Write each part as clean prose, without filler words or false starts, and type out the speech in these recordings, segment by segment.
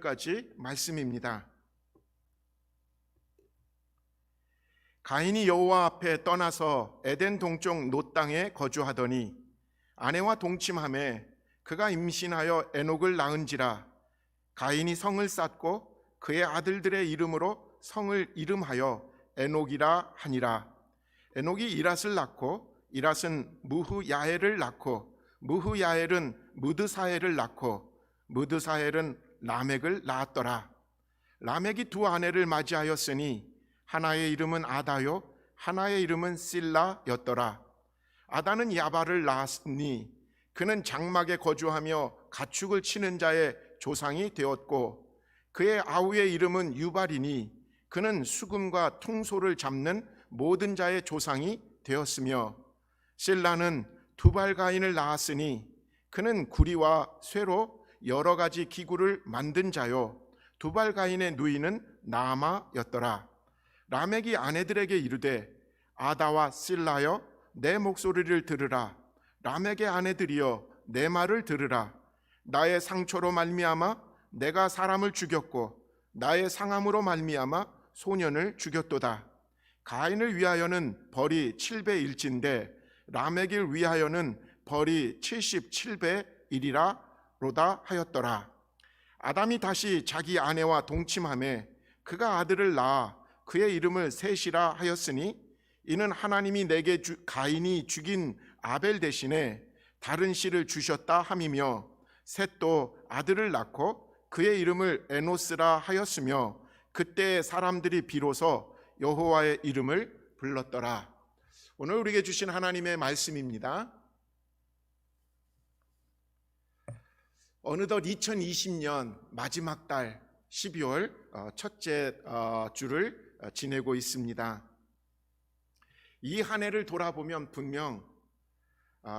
9절까지 말씀입니다. 가인이 여호와 앞에 떠나서 에덴 동쪽 놋 땅에 거주하더니 아내와 동침하매 그가 임신하여 에녹을 낳은지라. 가인이 성을 쌓고 그의 아들들의 이름으로 성을 이름하여 에녹이라 하니라. 에녹이 이랏을 낳고 이랏은 무후야엘을 낳고 무후야엘은 무드사엘을 낳고 무드사엘은 라멕을 낳았더라. 라멕이 두 아내를 맞이하였으니 하나의 이름은 아다요 하나의 이름은 실라였더라. 아다는 야발을 낳았으니 그는 장막에 거주하며 가축을 치는 자의 조상이 되었고 그의 아우의 이름은 유발이니 그는 수금과 퉁소를 잡는 모든 자의 조상이 되었으며 실라는 두발가인을 낳았으니 그는 구리와 쇠로 여러 가지 기구를 만든 자요 두발가인의 누이는 나아마였더라. 라멕이 아내들에게 이르되 아다와 실라여 내 목소리를 들으라. 라멕의 아내들이여 내 말을 들으라. 나의 상처로 말미암아 내가 사람을 죽였고 나의 상함으로 말미암아 소년을 죽였도다. 가인을 위하여는 벌이 7배 일진데 라멕을 위하여는 벌이 77배 일이라로다 하였더라. 아담이 다시 자기 아내와 동침하매 그가 아들을 낳아 그의 이름을 셋이라 하였으니 이는 하나님이 내게 가인이 죽인 아벨 대신에 다른 씨를 주셨다 함이며 셋도 아들을 낳고 그의 이름을 에노스라 하였으며 그때 사람들이 비로소 여호와의 이름을 불렀더라. 오늘 우리에게 주신 하나님의 말씀입니다. 어느덧 2020년 마지막 달 12월 첫째 주를 지내고 있습니다. 이 한 해를 돌아보면 분명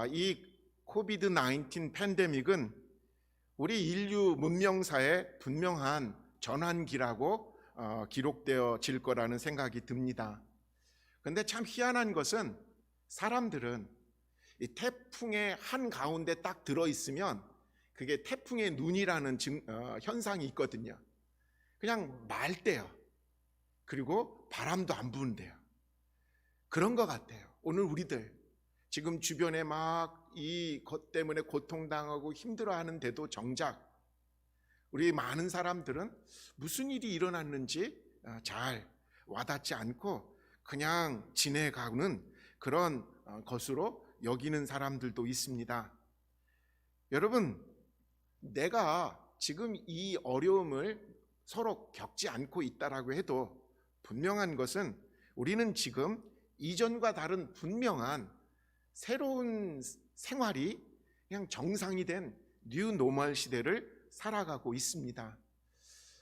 이 코비드-19 팬데믹은 우리 인류 문명사의 분명한 전환기라고 기록되어질 거라는 생각이 듭니다. 그런데 참 희한한 것은 사람들은 이 태풍의 한가운데 딱 들어있으면 그게 태풍의 눈이라는 현상이 있거든요. 그냥 맑대요. 그리고 바람도 안 부는데요. 그런 것 같아요. 오늘 우리들 지금 주변에 막 이 것 때문에 고통당하고 힘들어하는데도 정작 우리 많은 사람들은 무슨 일이 일어났는지 잘 와닿지 않고 그냥 지내가는 그런 것으로 여기는 사람들도 있습니다. 여러분, 내가 지금 이 어려움을 서로 겪지 않고 있다라고 해도 분명한 것은 우리는 지금 이전과 다른 분명한 새로운 생활이 그냥 정상이 된 뉴 노멀 시대를 살아가고 있습니다.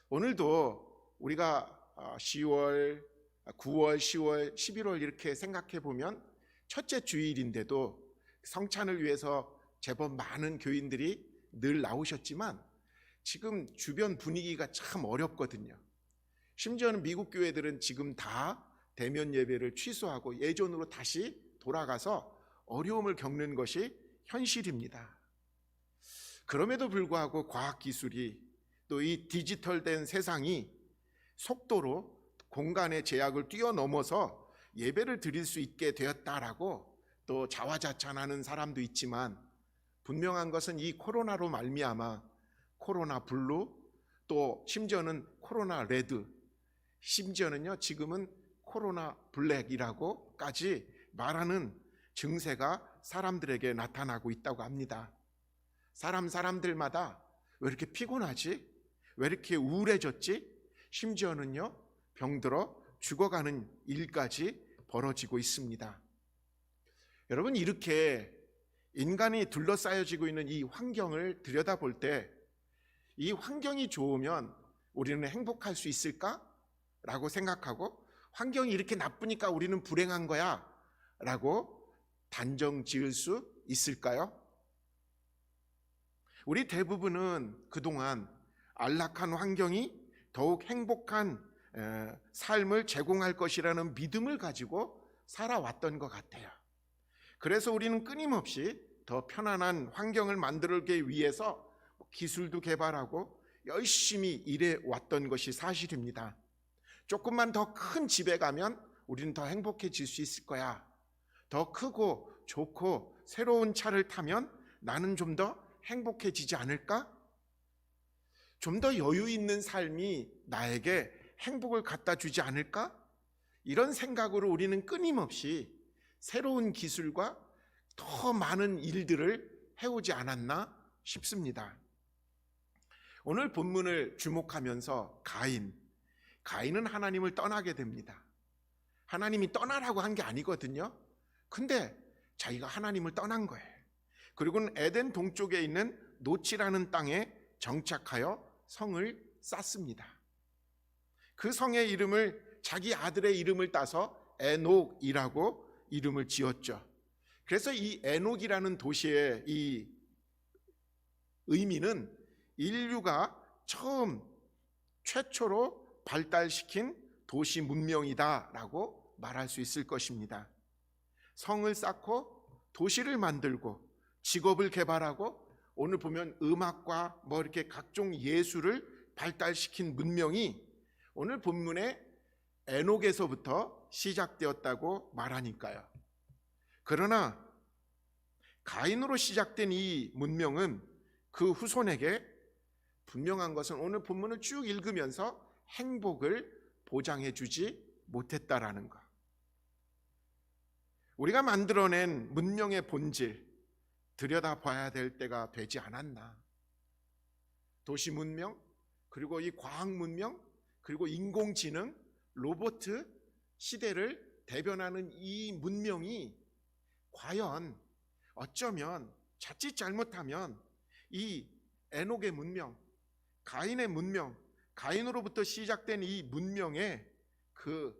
오늘도 우리가 10월, 9월, 10월, 11월 이렇게 생각해 보면 첫째 주일인데도 성찬을 위해서 제법 많은 교인들이 늘 나오셨지만 지금 주변 분위기가 참 어렵거든요. 심지어는 미국 교회들은 지금 다 대면 예배를 취소하고 예전으로 다시 돌아가서 어려움을 겪는 것이 현실입니다. 그럼에도 불구하고 과학기술이 또 이 디지털된 세상이 속도로 공간의 제약을 뛰어넘어서 예배를 드릴 수 있게 되었다라고 또 자화자찬하는 사람도 있지만 분명한 것은 이 코로나로 말미암아 코로나 블루 또 심지어는 코로나 레드 심지어는요 지금은 코로나 블랙이라고까지 말하는 증세가 사람들에게 나타나고 있다고 합니다. 사람들마다 왜 이렇게 피곤하지? 왜 이렇게 우울해졌지? 심지어는요 병들어 죽어가는 일까지 벌어지고 있습니다. 여러분, 이렇게 인간이 둘러싸여지고 있는 이 환경을 들여다볼 때 이 환경이 좋으면 우리는 행복할 수 있을까? 라고 생각하고 환경이 이렇게 나쁘니까 우리는 불행한 거야 라고 단정 지을 수 있을까요? 우리 대부분은 그동안 안락한 환경이 더욱 행복한 삶을 제공할 것이라는 믿음을 가지고 살아왔던 것 같아요. 그래서 우리는 끊임없이 더 편안한 환경을 만들기 위해서 기술도 개발하고 열심히 일해 왔던 것이 사실입니다. 조금만 더 큰 집에 가면 우리는 더 행복해질 수 있을 거야. 더 크고 좋고 새로운 차를 타면 나는 좀 더 행복해지지 않을까? 좀 더 여유 있는 삶이 나에게 행복을 갖다 주지 않을까? 이런 생각으로 우리는 끊임없이 새로운 기술과 더 많은 일들을 해오지 않았나 싶습니다. 오늘 본문을 주목하면서 가인은 하나님을 떠나게 됩니다. 하나님이 떠나라고 한 게 아니거든요. 근데 자기가 하나님을 떠난 거예요. 그리고는 에덴 동쪽에 있는 노치라는 땅에 정착하여 성을 쌓습니다. 그 성의 이름을 자기 아들의 이름을 따서 에녹이라고 이름을 지었죠. 그래서 이 에녹이라는 도시의 이 의미는 인류가 최초로 발달시킨 도시 문명이다라고 말할 수 있을 것입니다. 성을 쌓고 도시를 만들고 직업을 개발하고 오늘 보면 음악과 이렇게 각종 예술을 발달시킨 문명이 오늘 본문의 에녹에서부터 시작되었다고 말하니까요. 그러나 가인으로 시작된 이 문명은 그 후손에게 분명한 것은 오늘 본문을 쭉 읽으면서 행복을 보장해 주지 못했다라는 것. 우리가 만들어낸 문명의 본질 들여다봐야 될 때가 되지 않았나. 도시 문명, 그리고 이 과학 문명, 그리고 인공지능, 로봇 시대를 대변하는 이 문명이 과연 어쩌면 자칫 잘못하면 이 에녹의 문명, 가인의 문명, 가인으로부터 시작된 이 문명에 그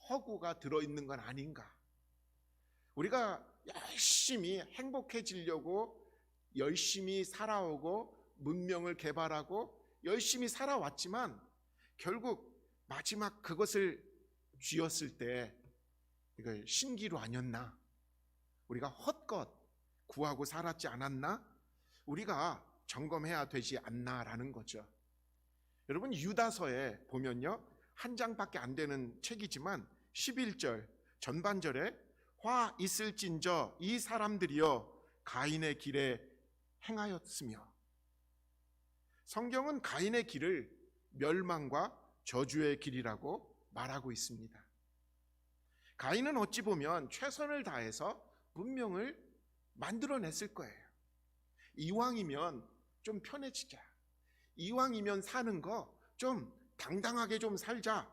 허구가 들어있는 건 아닌가. 우리가 열심히 행복해지려고 열심히 살아오고 문명을 개발하고 열심히 살아왔지만 결국 마지막 그것을 쥐었을 때 이걸 신기루 아니었나? 우리가 헛것 구하고 살았지 않았나? 우리가 점검해야 되지 않나라는 거죠. 여러분 유다서에 보면요, 한 장밖에 안 되는 책이지만 11절 전반절에 화 있을진저 이 사람들이여 가인의 길에 행하였으며, 성경은 가인의 길을 멸망과 저주의 길이라고 말하고 있습니다. 가인은 어찌 보면 최선을 다해서 문명을 만들어냈을 거예요. 이왕이면 좀 편해지자, 이왕이면 사는 거 좀 당당하게 좀 살자,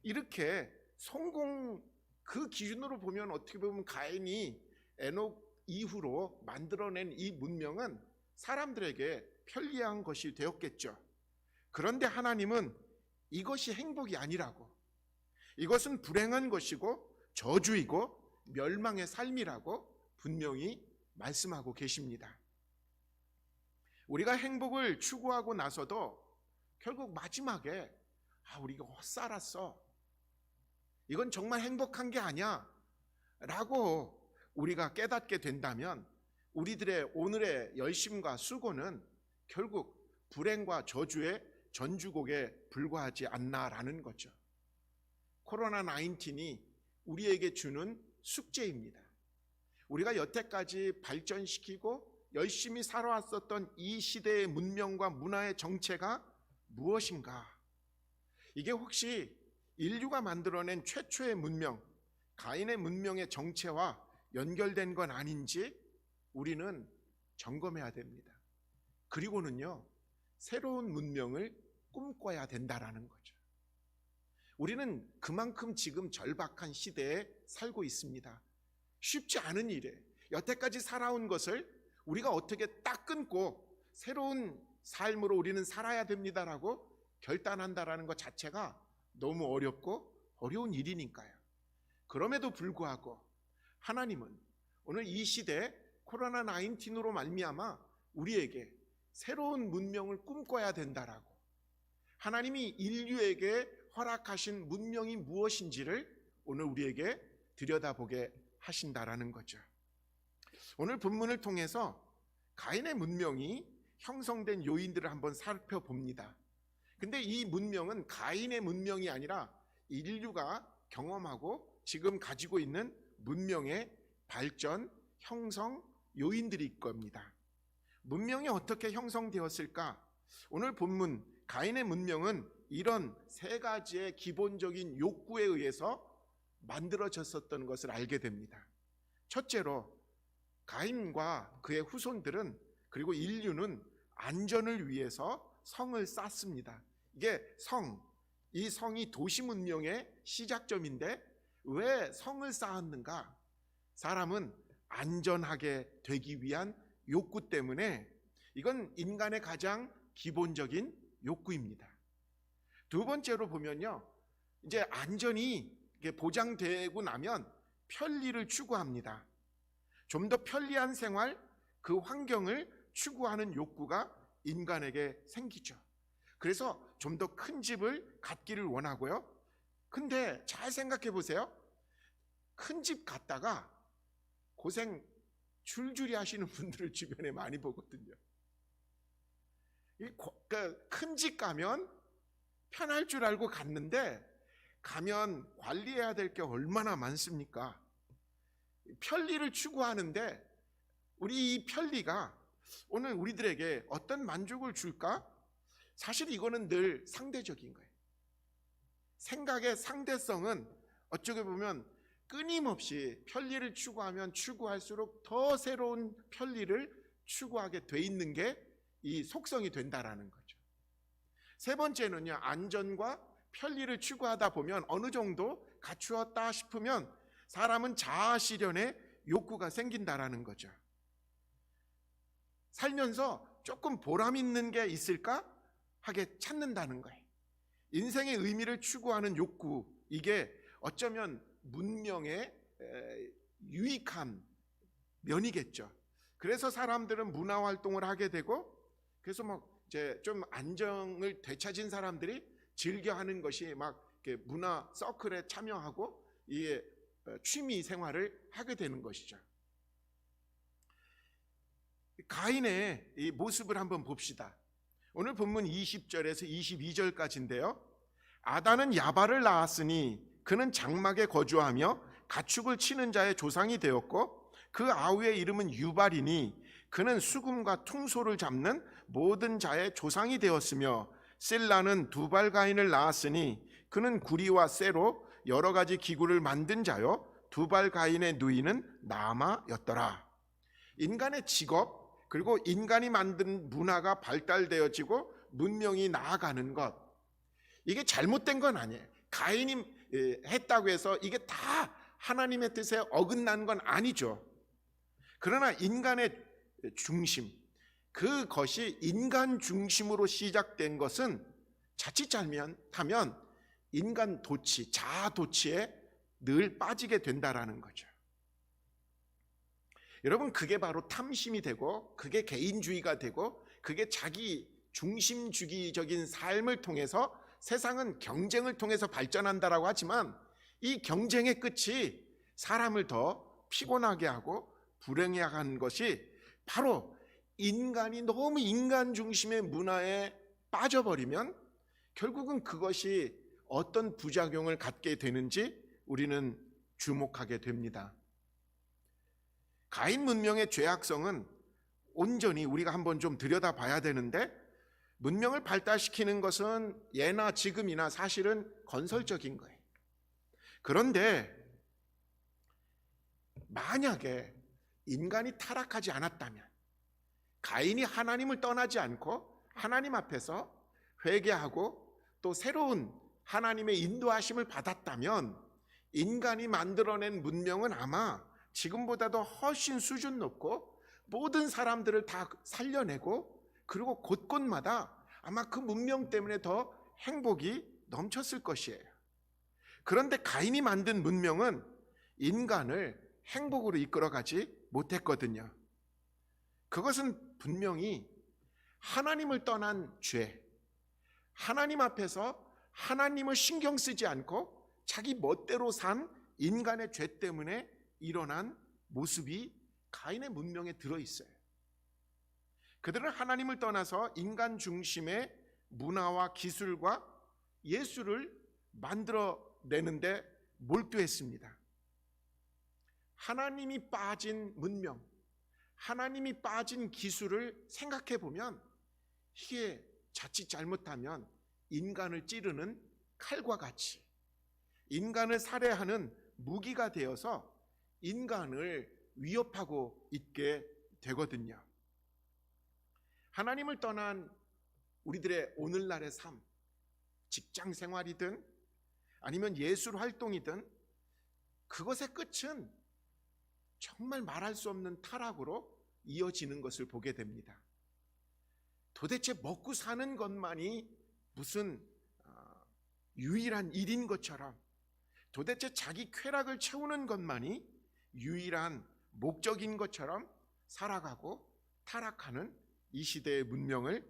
이렇게 성공 그 기준으로 보면 어떻게 보면 가인이 에녹 이후로 만들어낸 이 문명은 사람들에게 편리한 것이 되었겠죠. 그런데 하나님은 이것이 행복이 아니라고, 이것은 불행한 것이고 저주이고 멸망의 삶이라고 분명히 말씀하고 계십니다. 우리가 행복을 추구하고 나서도 결국 마지막에 우리가 헛살았어, 이건 정말 행복한 게 아니야 라고 우리가 깨닫게 된다면 우리들의 오늘의 열심과 수고는 결국 불행과 저주의 전주곡에 불과하지 않나라는 거죠. 코로나 19이 우리에게 주는 숙제입니다. 우리가 여태까지 발전시키고 열심히 살아왔었던 이 시대의 문명과 문화의 정체가 무엇인가? 이게 혹시 인류가 만들어낸 최초의 문명, 가인의 문명의 정체와 연결된 건 아닌지 우리는 점검해야 됩니다. 그리고는요, 새로운 문명을 꿈꿔야 된다라는 거죠. 우리는 그만큼 지금 절박한 시대에 살고 있습니다. 쉽지 않은 일에 여태까지 살아온 것을 우리가 어떻게 딱 끊고 새로운 삶으로 우리는 살아야 됩니다라고 결단한다라는 것 자체가 너무 어렵고 어려운 일이니까요. 그럼에도 불구하고 하나님은 오늘 이 시대 코로나 19으로 말미암아 우리에게 새로운 문명을 꿈꿔야 된다라고, 하나님이 인류에게 허락하신 문명이 무엇인지를 오늘 우리에게 들여다보게 하신다라는 거죠. 오늘 본문을 통해서 가인의 문명이 형성된 요인들을 한번 살펴봅니다. 근데 이 문명은 가인의 문명이 아니라 인류가 경험하고 지금 가지고 있는 문명의 발전, 형성 요인들일 겁니다. 문명이 어떻게 형성되었을까? 오늘 본문 가인의 문명은 이런 세 가지의 기본적인 욕구에 의해서 만들어졌었던 것을 알게 됩니다. 첫째로 가인과 그의 후손들은, 그리고 인류는 안전을 위해서 성을 쌓습니다. 이게 이 성이 도시 문명의 시작점인데 왜 성을 쌓았는가? 사람은 안전하게 되기 위한 욕구 때문에, 이건 인간의 가장 기본적인 욕구입니다. 두 번째로 보면요, 이제 안전이 보장되고 나면 편리를 추구합니다. 좀 더 편리한 생활, 그 환경을 추구하는 욕구가 인간에게 생기죠. 그래서 좀 더 큰 집을 갖기를 원하고요. 근데 잘 생각해 보세요. 큰 집 갖다가 고생 줄줄이 하시는 분들을 주변에 많이 보거든요. 큰 집 가면 편할 줄 알고 갔는데 가면 관리해야 될 게 얼마나 많습니까? 편리를 추구하는데 우리 이 편리가 오늘 우리들에게 어떤 만족을 줄까? 사실 이거는 늘 상대적인 거예요. 생각의 상대성은 어쩌게 보면 끊임없이 편리를 추구하면 추구할수록 더 새로운 편리를 추구하게 돼 있는 게 이 속성이 된다라는 거죠. 세 번째는요, 안전과 편리를 추구하다 보면 어느 정도 갖추었다 싶으면 사람은 자아 실현의 욕구가 생긴다라는 거죠. 살면서 조금 보람 있는 게 있을까 하게 찾는다는 거예요. 인생의 의미를 추구하는 욕구, 이게 어쩌면 문명의 유익한 면이겠죠. 그래서 사람들은 문화 활동을 하게 되고, 그래서 이제 좀 안정을 되찾은 사람들이 즐겨 하는 것이 이렇게 문화 서클에 참여하고 이게 취미 생활을 하게 되는 것이죠. 가인의 이 모습을 한번 봅시다. 오늘 본문 20절에서 22절까지인데요. 아단은 야발을 낳았으니 그는 장막에 거주하며 가축을 치는 자의 조상이 되었고, 그 아우의 이름은 유발이니 그는 수금과 퉁소를 잡는 모든 자의 조상이 되었으며, 실라는 두발 가인을 낳았으니 그는 구리와 쇠로 여러 가지 기구를 만든 자요, 두발 가인의 누이는 나아마였더라. 인간의 직업, 그리고 인간이 만든 문화가 발달되어지고 문명이 나아가는 것, 이게 잘못된 건 아니에요. 가인이 했다고 해서 이게 다 하나님의 뜻에 어긋난 건 아니죠. 그러나 인간의 중심, 그것이 인간 중심으로 시작된 것은 자칫 잘못하면 인간 도취, 자아 도취에 늘 빠지게 된다라는 거죠. 여러분, 그게 바로 탐심이 되고, 그게 개인주의가 되고, 그게 자기 중심주의적인 삶을 통해서 세상은 경쟁을 통해서 발전한다라고 하지만, 이 경쟁의 끝이 사람을 더 피곤하게 하고 불행하게 하는 것이 바로 인간이 너무 인간 중심의 문화에 빠져버리면 결국은 그것이 어떤 부작용을 갖게 되는지 우리는 주목하게 됩니다. 가인 문명의 죄악성은 온전히 우리가 한번 좀 들여다봐야 되는데, 문명을 발달시키는 것은 예나 지금이나 사실은 건설적인 거예요. 그런데 만약에 인간이 타락하지 않았다면, 가인이 하나님을 떠나지 않고 하나님 앞에서 회개하고 또 새로운 하나님의 인도하심을 받았다면, 인간이 만들어낸 문명은 아마 지금보다도 훨씬 수준 높고 모든 사람들을 다 살려내고, 그리고 곳곳마다 아마 그 문명 때문에 더 행복이 넘쳤을 것이에요. 그런데 가인이 만든 문명은 인간을 행복으로 이끌어가지 못했거든요. 그것은 분명히 하나님을 떠난 죄, 하나님 앞에서 하나님을 신경 쓰지 않고 자기 멋대로 산 인간의 죄 때문에 일어난 모습이 가인의 문명에 들어있어요. 그들은 하나님을 떠나서 인간 중심의 문화와 기술과 예술을 만들어내는데 몰두했습니다. 하나님이 빠진 문명, 하나님이 빠진 기술을 생각해 보면 이게 자칫 잘못하면 인간을 찌르는 칼과 같이, 인간을 살해하는 무기가 되어서 인간을 위협하고 있게 되거든요. 하나님을 떠난 우리들의 오늘날의 삶, 직장 생활이든 아니면 예술 활동이든 그것의 끝은 정말 말할 수 없는 타락으로 이어지는 것을 보게 됩니다. 도대체 먹고 사는 것만이 무슨 유일한 일인 것처럼, 도대체 자기 쾌락을 채우는 것만이 유일한 목적인 것처럼 살아가고 타락하는 이 시대의 문명을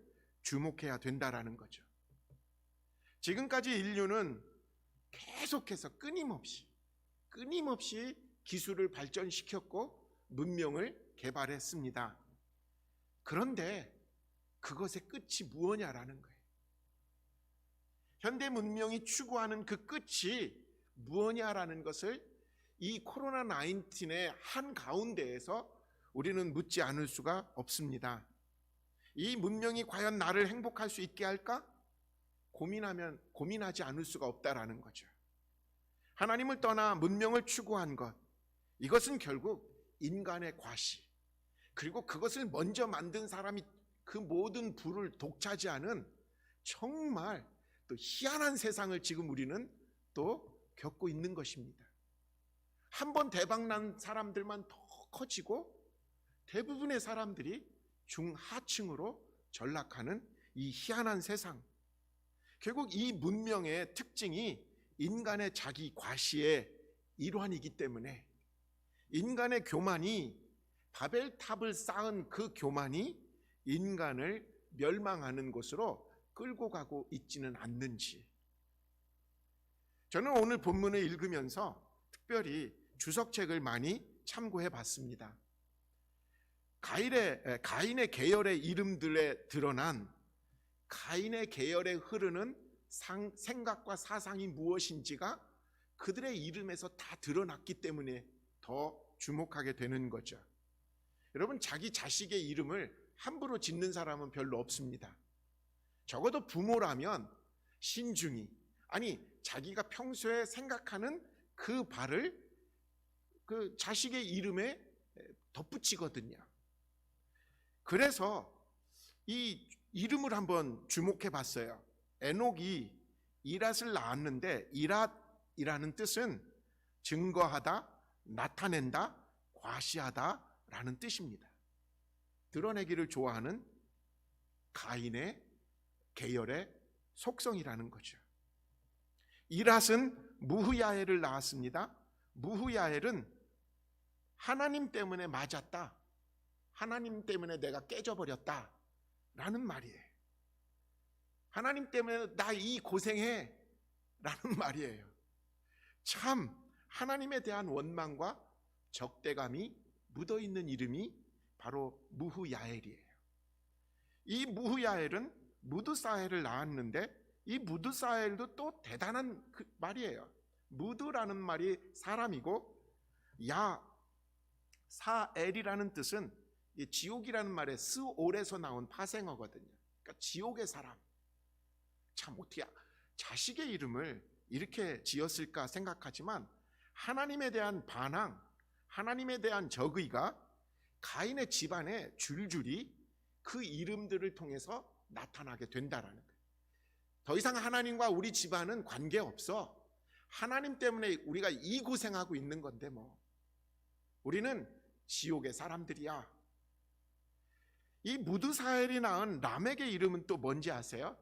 주목해야 된다라는 거죠. 지금까지 인류는 계속해서 끊임없이 기술을 발전시켰고 문명을 개발했습니다. 그런데 그것의 끝이 무엇이냐라는 거예요. 현대 문명이 추구하는 그 끝이 무엇이냐라는 것을 이 코로나 19의 한가운데에서 우리는 묻지 않을 수가 없습니다. 이 문명이 과연 나를 행복할 수 있게 할까? 고민하지 않을 수가 없다라는 거죠. 하나님을 떠나 문명을 추구한 것, 이것은 결국 인간의 과시, 그리고 그것을 먼저 만든 사람이 그 모든 부를 독차지하는 정말 또 희한한 세상을 지금 우리는 또 겪고 있는 것입니다. 한번 대박난 사람들만 더 커지고 대부분의 사람들이 중하층으로 전락하는 이 희한한 세상, 결국 이 문명의 특징이 인간의 자기 과시의 일환이기 때문에 인간의 교만이, 바벨탑을 쌓은 그 교만이 인간을 멸망하는 곳으로 끌고 가고 있지는 않는지, 저는 오늘 본문을 읽으면서 특별히 주석책을 많이 참고해 봤습니다. 가인의 계열의 이름들에 드러난 가인의 계열에 흐르는 생각과 사상이 무엇인지가 그들의 이름에서 다 드러났기 때문에 더 주목하게 되는 거죠. 여러분, 자기 자식의 이름을 함부로 짓는 사람은 별로 없습니다. 적어도 부모라면 신중히, 아니 자기가 평소에 생각하는 그 바를 그 자식의 이름에 덧붙이거든요. 그래서 이 이름을 한번 주목해 봤어요. 에녹이 이랏을 낳았는데 이랏이라는 뜻은 증거하다, 나타낸다, 과시하다라는 뜻입니다. 드러내기를 좋아하는 가인의 계열의 속성이라는 거죠. 이랏은 무흐야엘을 낳았습니다. 무흐야엘은 하나님 때문에 맞았다, 하나님 때문에 내가 깨져버렸다 라는 말이에요. 하나님 때문에 나 이 고생해 라는 말이에요. 참 하나님에 대한 원망과 적대감이 묻어있는 이름이 바로 무흐야엘이에요. 이 무흐야엘은 무드사엘을 낳았는데 이 무드사엘도 또 대단한 말이에요. 무드라는 말이 사람이고 사엘이라는 뜻은 지옥이라는 말의 스올에서 나온 파생어거든요. 그러니까 지옥의 사람. 참 어떻게 자식의 이름을 이렇게 지었을까 생각하지만 하나님에 대한 반항, 하나님에 대한 적의가 가인의 집안에 줄줄이 그 이름들을 통해서 나타나게 된다라는 거예요. 더 이상 하나님과 우리 집안은 관계없어. 하나님 때문에 우리가 이 고생하고 있는 건데 뭐 우리는 지옥의 사람들이야. 이 무드사엘이 낳은 라멕의 이름은 또 뭔지 아세요?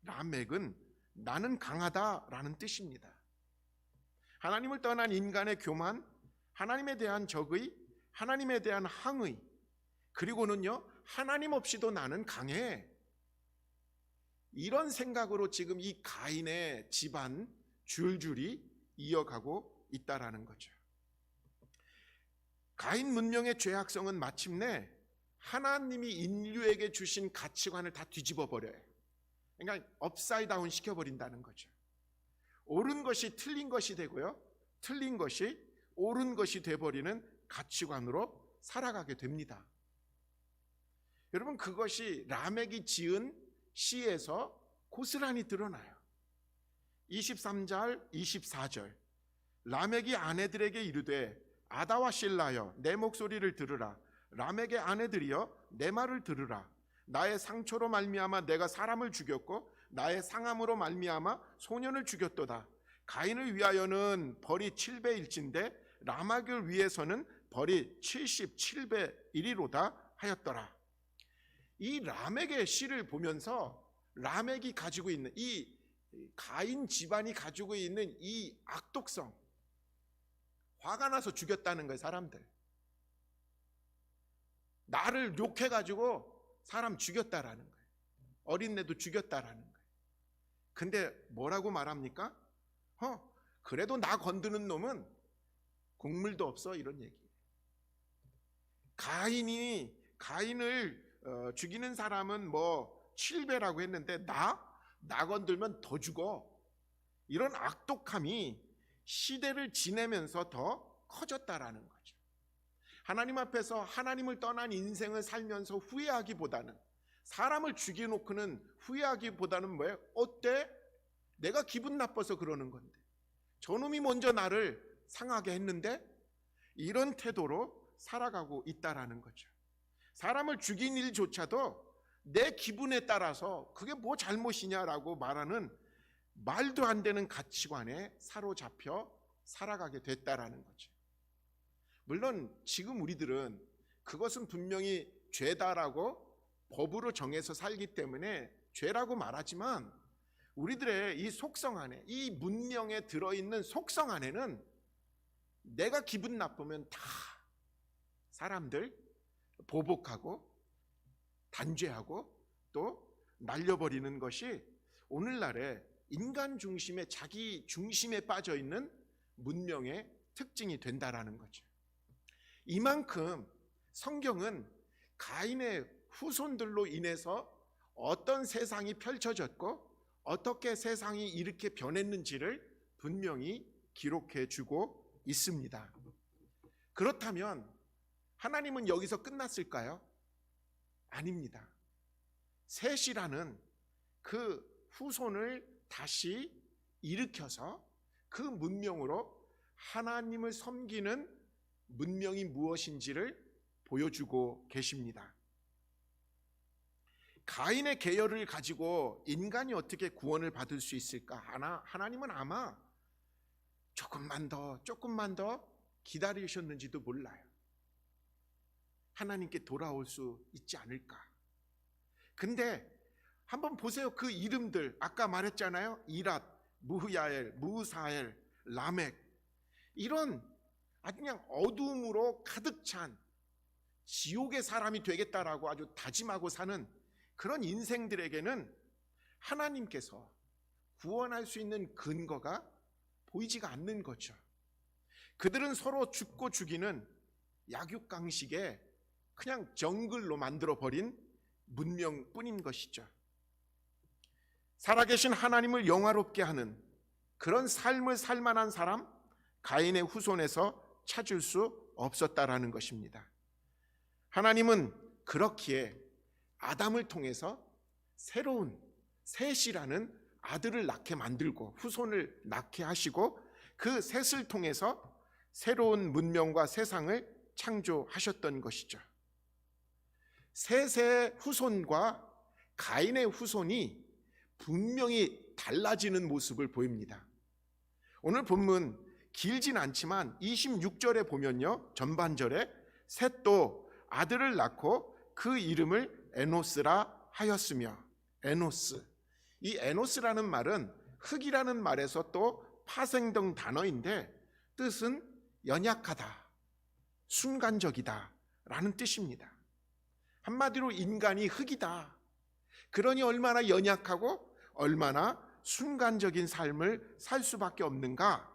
라멕은 나는 강하다라는 뜻입니다. 하나님을 떠난 인간의 교만, 하나님에 대한 적의, 하나님에 대한 항의, 그리고는요 하나님 없이도 나는 강해, 이런 생각으로 지금 이 가인의 집안 줄줄이 이어가고 있다라는 거죠. 가인 문명의 죄악성은 마침내 하나님이 인류에게 주신 가치관을 다 뒤집어 버려요. 그러니까 업사이드 다운 시켜버린다는 거죠. 옳은 것이 틀린 것이 되고요, 틀린 것이 옳은 것이 돼버리는 가치관으로 살아가게 됩니다. 여러분, 그것이 라멕이 지은 시에서 고스란히 드러나요. 23절 24절 라멕이 아내들에게 이르되 아다와 실라여 내 목소리를 들으라. 라멕의 아내들이여 내 말을 들으라. 나의 상처로 말미암아 내가 사람을 죽였고 나의 상함으로 말미암아 소년을 죽였도다. 가인을 위하여는 벌이 7배일진데 라멕을 위해서는 벌이 77배이리로다 하였더라. 이 라멕의 시를 보면서 라멕이 가지고 있는 이 가인 집안이 가지고 있는 이 악독성, 화가 나서 죽였다는 거예요. 사람들 나를 욕해가지고 사람 죽였다라는 거예요. 어린애도 죽였다라는 거예요. 근데 뭐라고 말합니까? 그래도 나 건드는 놈은 국물도 없어, 이런 얘기예요. 가인을 죽이는 사람은 뭐 7배라고 했는데 나 건들면 더 죽어. 이런 악독함이 시대를 지내면서 더 커졌다라는 거죠. 하나님 앞에서 하나님을 떠난 인생을 살면서 후회하기보다는, 사람을 죽여놓고는 후회하기보다는 뭐예요? 어때? 내가 기분 나빠서 그러는 건데, 저놈이 먼저 나를 상하게 했는데, 이런 태도로 살아가고 있다라는 거죠. 사람을 죽인 일조차도 내 기분에 따라서 그게 뭐 잘못이냐라고 말하는 말도 안 되는 가치관에 사로잡혀 살아가게 됐다라는 거죠. 물론 지금 우리들은 그것은 분명히 죄다라고 법으로 정해서 살기 때문에 죄라고 말하지만, 우리들의 이 속성 안에, 이 문명에 들어있는 속성 안에는 내가 기분 나쁘면 다 사람들 보복하고 단죄하고 또 날려버리는 것이 오늘날의 인간 중심의, 자기 중심에 빠져 있는 문명의 특징이 된다라는 거죠. 이만큼 성경은 가인의 후손들로 인해서 어떤 세상이 펼쳐졌고 어떻게 세상이 이렇게 변했는지를 분명히 기록해 주고 있습니다. 그렇다면 하나님은 여기서 끝났을까요? 아닙니다. 셋이라는 그 후손을 다시 일으켜서 그 문명으로 하나님을 섬기는 문명이 무엇인지를 보여주고 계십니다. 가인의 계열을 가지고 인간이 어떻게 구원을 받을 수 있을까? 하나님은 아마 조금만 더 기다리셨는지도 몰라요. 하나님께 돌아올 수 있지 않을까? 근데 한번 보세요. 그 이름들 아까 말했잖아요. 이랏, 무흐야엘, 무사엘, 라멕, 이런 아주 그냥 어두움으로 가득 찬 지옥의 사람이 되겠다라고 아주 다짐하고 사는 그런 인생들에게는 하나님께서 구원할 수 있는 근거가 보이지가 않는 거죠. 그들은 서로 죽고 죽이는 약육강식의 그냥 정글로 만들어버린 문명뿐인 것이죠. 살아계신 하나님을 영화롭게 하는 그런 삶을 살만한 사람, 가인의 후손에서 찾을 수 없었다라는 것입니다. 하나님은 그렇기에 아담을 통해서 새로운 셋이라는 아들을 낳게 만들고 후손을 낳게 하시고, 그 셋을 통해서 새로운 문명과 세상을 창조하셨던 것이죠. 셋의 후손과 가인의 후손이 분명히 달라지는 모습을 보입니다. 오늘 본문 길진 않지만 26절에 보면요, 전반절에 셋도 아들을 낳고 그 이름을 에노스라 하였으며, 에노스, 이 에노스라는 말은 흙이라는 말에서 또 파생된 단어인데 뜻은 연약하다, 순간적이다 라는 뜻입니다. 한마디로 인간이 흙이다. 그러니 얼마나 연약하고 얼마나 순간적인 삶을 살 수밖에 없는가?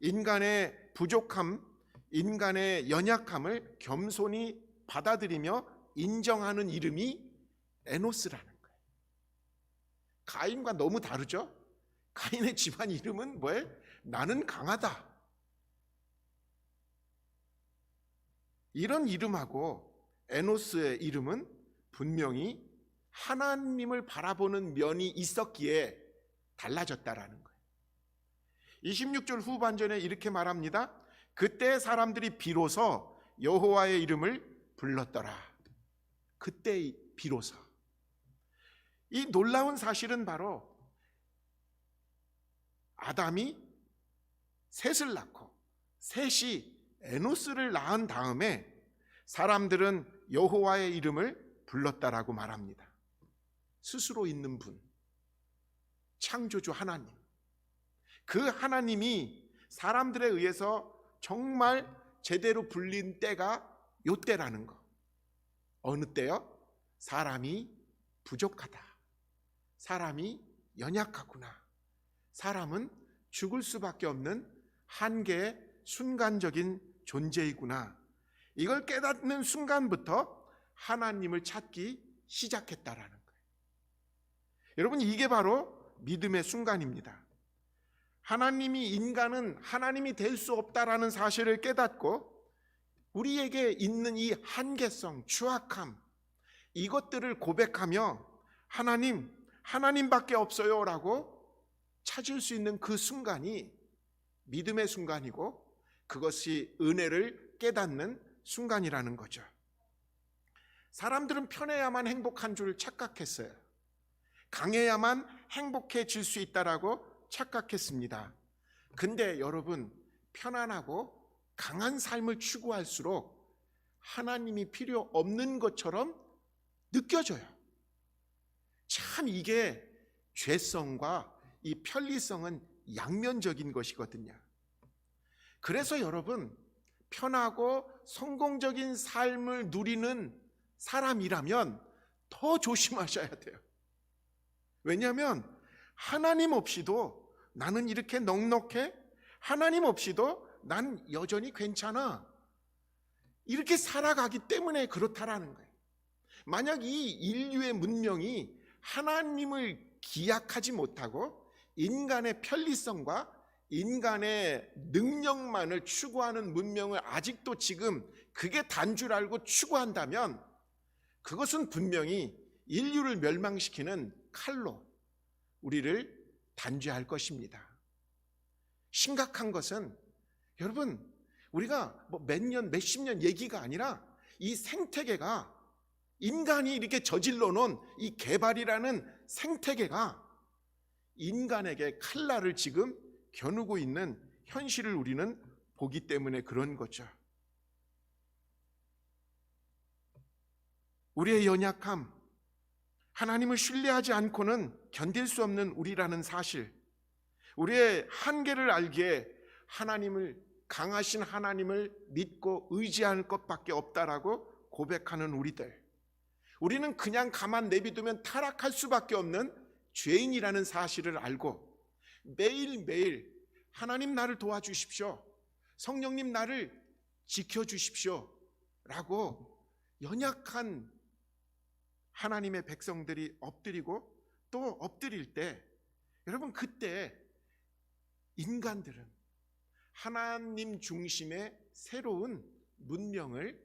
인간의 부족함, 인간의 연약함을 겸손히 받아들이며 인정하는 이름이 에노스라는 거예요. 가인과 너무 다르죠? 가인의 집안 이름은 뭐예요? 나는 강하다. 이런 이름하고 에노스의 이름은 분명히 하나님을 바라보는 면이 있었기에 달라졌다라는 거예요. 26절 후반전에 이렇게 말합니다. 그때 사람들이 비로소 여호와의 이름을 불렀더라. 그때 비로소. 이 놀라운 사실은 바로 아담이 셋을 낳고 셋이 에노스를 낳은 다음에 사람들은 여호와의 이름을 불렀다라고 말합니다. 스스로 있는 분, 창조주 하나님, 그 하나님이 사람들에 의해서 정말 제대로 불린 때가 요 때라는 거. 어느 때요? 사람이 부족하다. 사람이 연약하구나. 사람은 죽을 수밖에 없는 한계의 순간적인 존재이구나. 이걸 깨닫는 순간부터 하나님을 찾기 시작했다라는 거예요. 여러분, 이게 바로 믿음의 순간입니다. 하나님이 인간은 하나님이 될 수 없다라는 사실을 깨닫고 우리에게 있는 이 한계성, 추악함, 이것들을 고백하며 하나님밖에 없어요 라고 찾을 수 있는 그 순간이 믿음의 순간이고 그것이 은혜를 깨닫는 순간이라는 거죠. 사람들은 편해야만 행복한 줄 착각했어요. 강해야만 행복해질 수 있다라고 착각했습니다. 근데 여러분, 편안하고 강한 삶을 추구할수록 하나님이 필요 없는 것처럼 느껴져요. 참 이게 죄성과 이 편리성은 양면적인 것이거든요. 그래서 여러분, 편하고 성공적인 삶을 누리는 사람이라면 더 조심하셔야 돼요. 왜냐하면 하나님 없이도 나는 이렇게 넉넉해? 하나님 없이도 난 여전히 괜찮아. 이렇게 살아가기 때문에 그렇다라는 거예요. 만약 이 인류의 문명이 하나님을 기약하지 못하고 인간의 편리성과 인간의 능력만을 추구하는 문명을 아직도 지금 그게 단 줄 알고 추구한다면 그것은 분명히 인류를 멸망시키는 칼로 우리를 단죄할 것입니다. 심각한 것은 여러분, 우리가 몇 년, 몇십 년 얘기가 아니라 이 생태계가, 인간이 이렇게 저질러 놓은 이 개발이라는 생태계가 인간에게 칼날을 지금 겨누고 있는 현실을 우리는 보기 때문에 그런 거죠. 우리의 연약함, 하나님을 신뢰하지 않고는 견딜 수 없는 우리라는 사실, 우리의 한계를 알기에 강하신 하나님을 믿고 의지하는 것밖에 없다라고 고백하는 우리는 그냥 가만 내비두면 타락할 수밖에 없는 죄인이라는 사실을 알고 매일매일 하나님 나를 도와주십시오, 성령님 나를 지켜주십시오 라고 연약한 하나님의 백성들이 엎드리고 또 엎드릴 때, 여러분, 그때 인간들은 하나님 중심의 새로운 문명을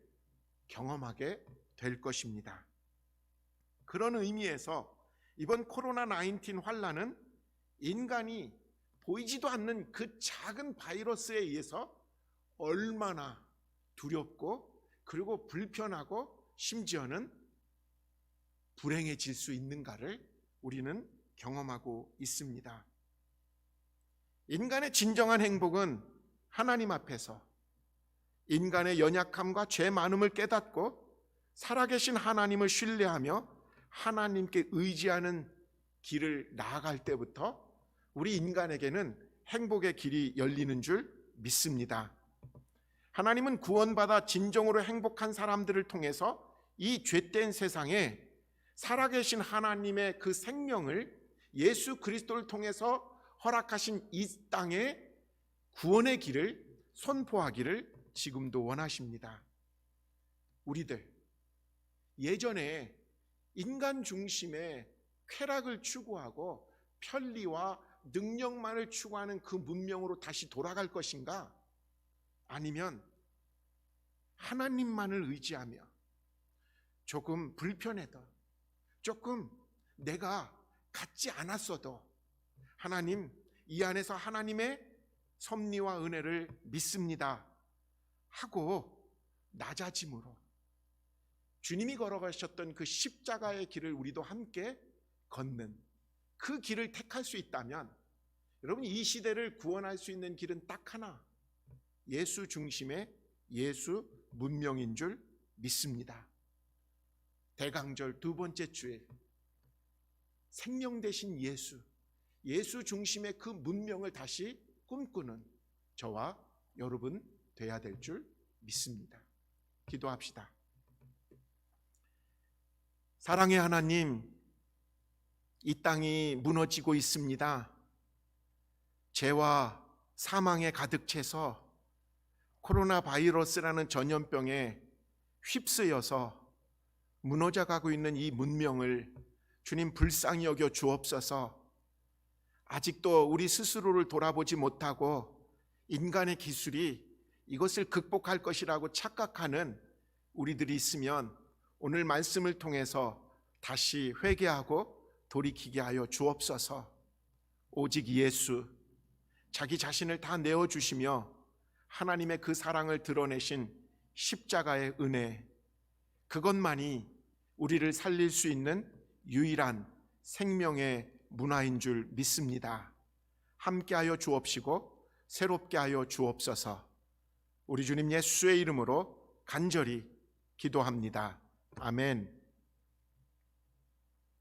경험하게 될 것입니다. 그런 의미에서 이번 코로나19 환란은 인간이 보이지도 않는 그 작은 바이러스에 의해서 얼마나 두렵고 그리고 불편하고 심지어는 불행해질 수 있는가를 우리는 경험하고 있습니다. 인간의 진정한 행복은 하나님 앞에서 인간의 연약함과 죄 많음을 깨닫고 살아계신 하나님을 신뢰하며 하나님께 의지하는 길을 나아갈 때부터 우리 인간에게는 행복의 길이 열리는 줄 믿습니다. 하나님은 구원받아 진정으로 행복한 사람들을 통해서 이 죄된 세상에 살아계신 하나님의 그 생명을 예수 그리스도를 통해서 허락하신 이 땅에 구원의 길을 선포하기를 지금도 원하십니다. 우리들 예전에 인간 중심의 쾌락을 추구하고 편리와 능력만을 추구하는 그 문명으로 다시 돌아갈 것인가? 아니면 하나님만을 의지하며 조금 불편해도, 조금 내가 갖지 않았어도 하나님, 이 안에서 하나님의 섭리와 은혜를 믿습니다 하고 낮아짐으로 주님이 걸어가셨던 그 십자가의 길을 우리도 함께 걷는 그 길을 택할 수 있다면, 여러분, 이 시대를 구원할 수 있는 길은 딱 하나, 예수 중심의 예수 문명인 줄 믿습니다. 대강절 두 번째 주일, 생명 되신 예수 중심의 그 문명을 다시 꿈꾸는 저와 여러분 돼야 될 줄 믿습니다. 기도합시다. 사랑의 하나님, 이 땅이 무너지고 있습니다. 죄와 사망에 가득 차서 코로나 바이러스라는 전염병에 휩쓰여서 무너져가고 있는 이 문명을 주님 불쌍히 여겨 주옵소서. 아직도 우리 스스로를 돌아보지 못하고 인간의 기술이 이것을 극복할 것이라고 착각하는 우리들이 있으면 오늘 말씀을 통해서 다시 회개하고 돌이키게 하여 주옵소서. 오직 예수, 자기 자신을 다 내어주시며 하나님의 그 사랑을 드러내신 십자가의 은혜, 그것만이 우리를 살릴 수 있는 유일한 생명의 문화인 줄 믿습니다. 함께하여 주옵시고 새롭게 하여 주옵소서. 우리 주님 예수의 이름으로 간절히 기도합니다. 아멘.